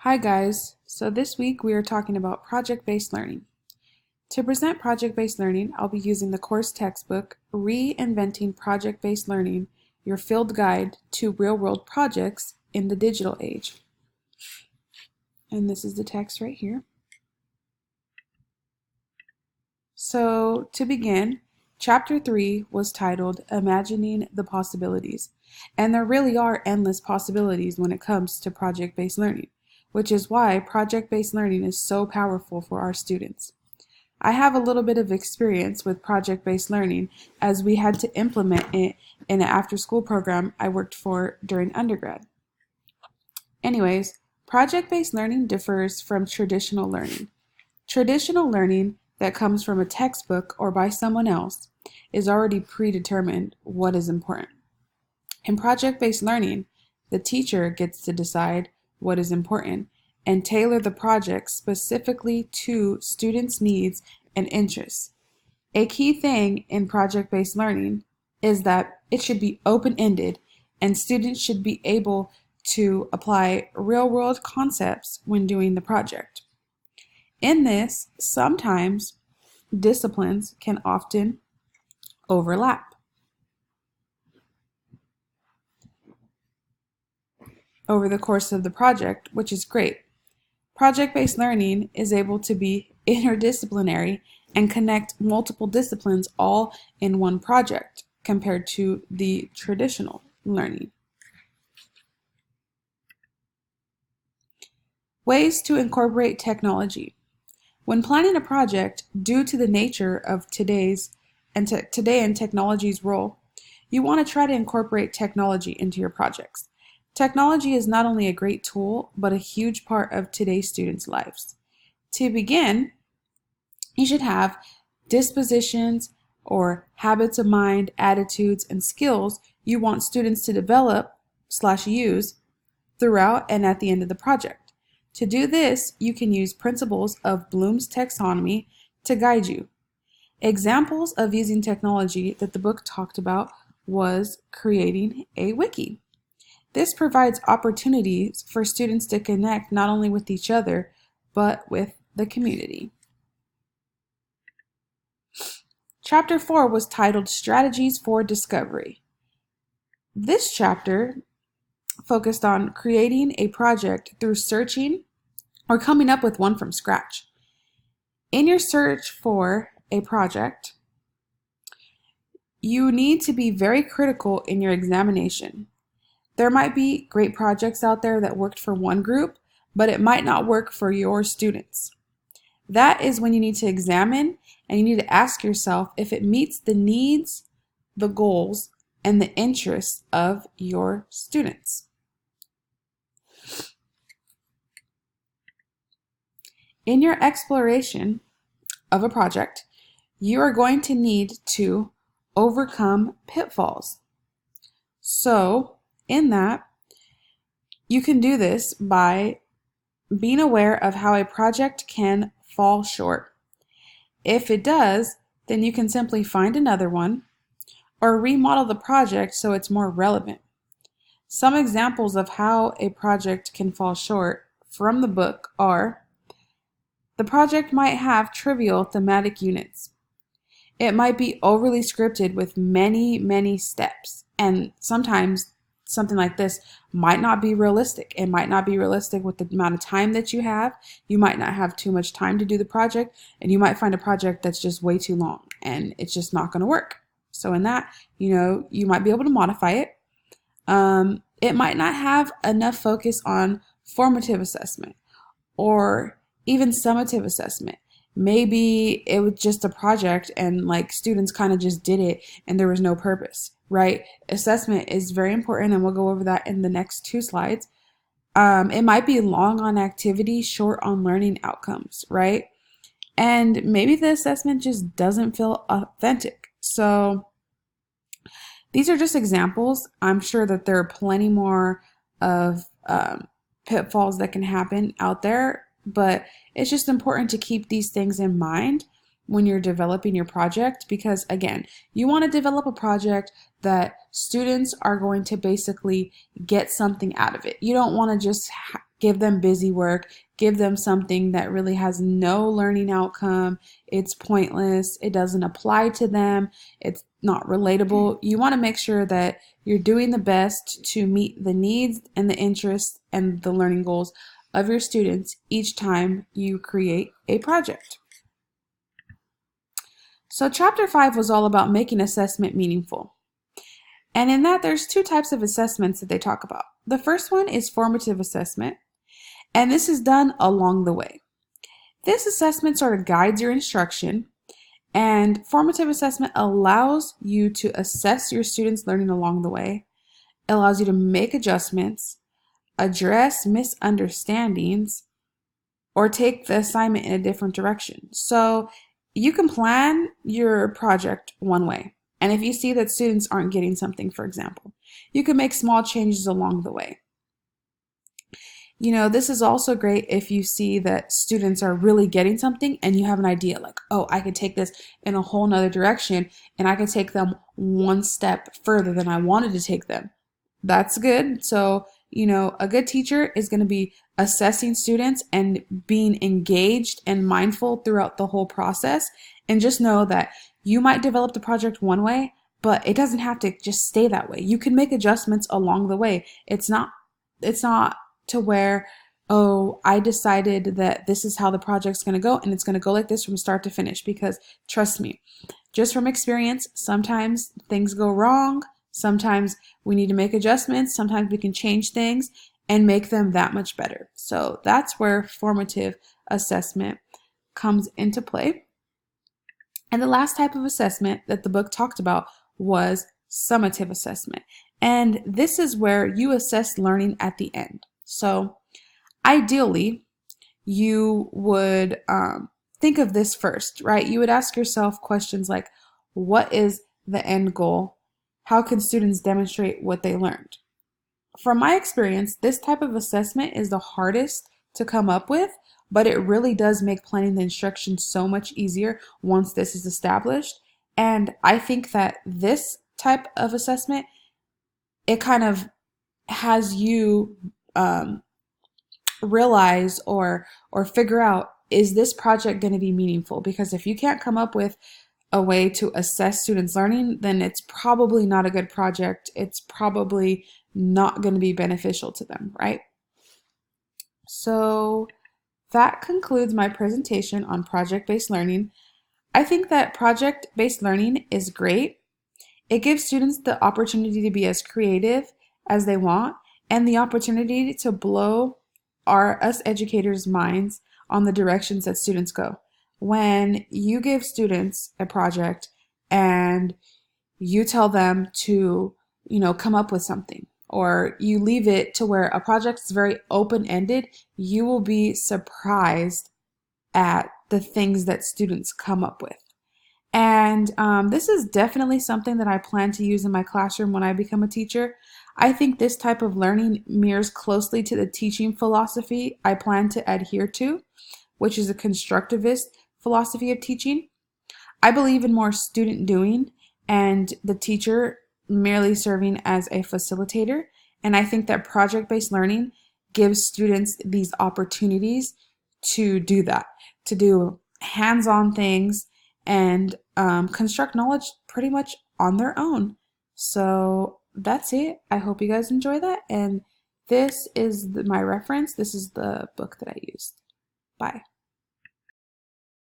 Hi guys, so this week we are talking about project-based learning. To present project-based learning, I'll be using the course textbook, Reinventing Project-Based Learning, Your Field Guide to Real-World Projects in the Digital Age. And this is the text right here. So to begin, Chapter 3 was titled Imagining the Possibilities, and there really are endless possibilities when it comes to project-based learning, which is why project-based learning is so powerful for our students. I have a little bit of experience with project-based learning as we had to implement it in an after-school program I worked for during undergrad. Anyways, project-based learning differs from traditional learning. Traditional learning that comes from a textbook or by someone else is already predetermined what is important. In project-based learning, the teacher gets to decide what is important and tailor the project specifically to students' needs and interests. A key thing in project-based learning is that it should be open-ended and students should be able to apply real-world concepts when doing the project. In this, sometimes disciplines can often overlap over the course of the project, which is great. Project-based learning is able to be interdisciplinary and connect multiple disciplines all in one project compared to the traditional learning. Ways to incorporate technology. When planning a project, due to the nature of today and technology's role, you want to try to incorporate technology into your projects. Technology is not only a great tool, but a huge part of today's students' lives. To begin, you should have dispositions or habits of mind, attitudes, and skills you want students to develop/use throughout and at the end of the project. To do this, you can use principles of Bloom's taxonomy to guide you. Examples of using technology that the book talked about was creating a wiki. This provides opportunities for students to connect not only with each other, but with the community. Chapter 4 was titled Strategies for Discovery. This chapter focused on creating a project through searching or coming up with one from scratch. In your search for a project, you need to be very critical in your examination. There might be great projects out there that worked for one group, but it might not work for your students. That is when you need to examine and you need to ask yourself if it meets the needs, the goals, and the interests of your students. In your exploration of a project, you are going to need to overcome pitfalls. So, in that, you can do this by being aware of how a project can fall short. If it does, then you can simply find another one or remodel the project so it's more relevant. Some examples of how a project can fall short from the book are: the project might have trivial thematic units. It might be overly scripted with many steps, and sometimes something like this might not be realistic. It might not be realistic with the amount of time that you have. You might not have too much time to do the project, and you might find a project that's just way too long and it's just not going to work. So in that, you might be able to modify it. It might not have enough focus on formative assessment or even summative assessment. Maybe it was just a project and students kind of just did it and there was no purpose, right? Assessment is very important and we'll go over that in the next 2 slides. It might be long on activity, short on learning outcomes, right? And maybe the assessment just doesn't feel authentic. So these are just examples. I'm sure that there are plenty more of pitfalls that can happen out there, but it's just important to keep these things in mind when you're developing your project, because again, you want to develop a project that students are going to basically get something out of it. You don't want to just give them busy work, give them something that really has no learning outcome. It's pointless. It doesn't apply to them. It's not relatable. You want to make sure that you're doing the best to meet the needs and the interests and the learning goals of your students each time you create a project. So chapter 5 was all about making assessment meaningful. And in that, there's two types of assessments that they talk about. The first one is formative assessment, and this is done along the way. This assessment sort of guides your instruction, and formative assessment allows you to assess your students' learning along the way. It allows you to make adjustments, address misunderstandings, or take the assignment in a different direction. So you can plan your project one way. And if you see that students aren't getting something, for example, you can make small changes along the way. You know, this is also great if you see that students are really getting something and you have an idea like, oh, I could take this in a whole nother direction and I could take them one step further than I wanted to take them. That's good. So, you know, a good teacher is going to be assessing students and being engaged and mindful throughout the whole process. And just know that you might develop the project one way, but it doesn't have to just stay that way. You can make adjustments along the way. It's not to where, oh, I decided that this is how the project's going to go and it's going to go like this from start to finish, because trust me, just from experience, sometimes things go wrong. Sometimes we need to make adjustments. Sometimes we can change things and make them that much better. So that's where formative assessment comes into play. And the last type of assessment that the book talked about was summative assessment. And this is where you assess learning at the end. So ideally, you would think of this first, right? You would ask yourself questions like, what is the end goal? How can students demonstrate what they learned? From my experience, this type of assessment is the hardest to come up with, but it really does make planning the instruction so much easier once this is established. And I think that this type of assessment, it kind of has you realize or figure out, is this project going to be meaningful? Because if you can't come up with a way to assess students' learning, then it's probably not a good project. It's probably not going to be beneficial to them, right? So that concludes my presentation on project-based learning. I think that project-based learning is great. It gives students the opportunity to be as creative as they want and the opportunity to blow us educators' minds on the directions that students go. When you give students a project and you tell them to, come up with something, or you leave it to where a project is very open-ended, you will be surprised at the things that students come up with. And this is definitely something that I plan to use in my classroom when I become a teacher. I think this type of learning mirrors closely to the teaching philosophy I plan to adhere to, which is a constructivist philosophy of teaching. I believe in more student doing and the teacher merely serving as a facilitator. And I think that project-based learning gives students these opportunities to do that, to do hands-on things and construct knowledge pretty much on their own. So that's it. I hope you guys enjoy that. And this is my reference. This is the book that I used. Bye.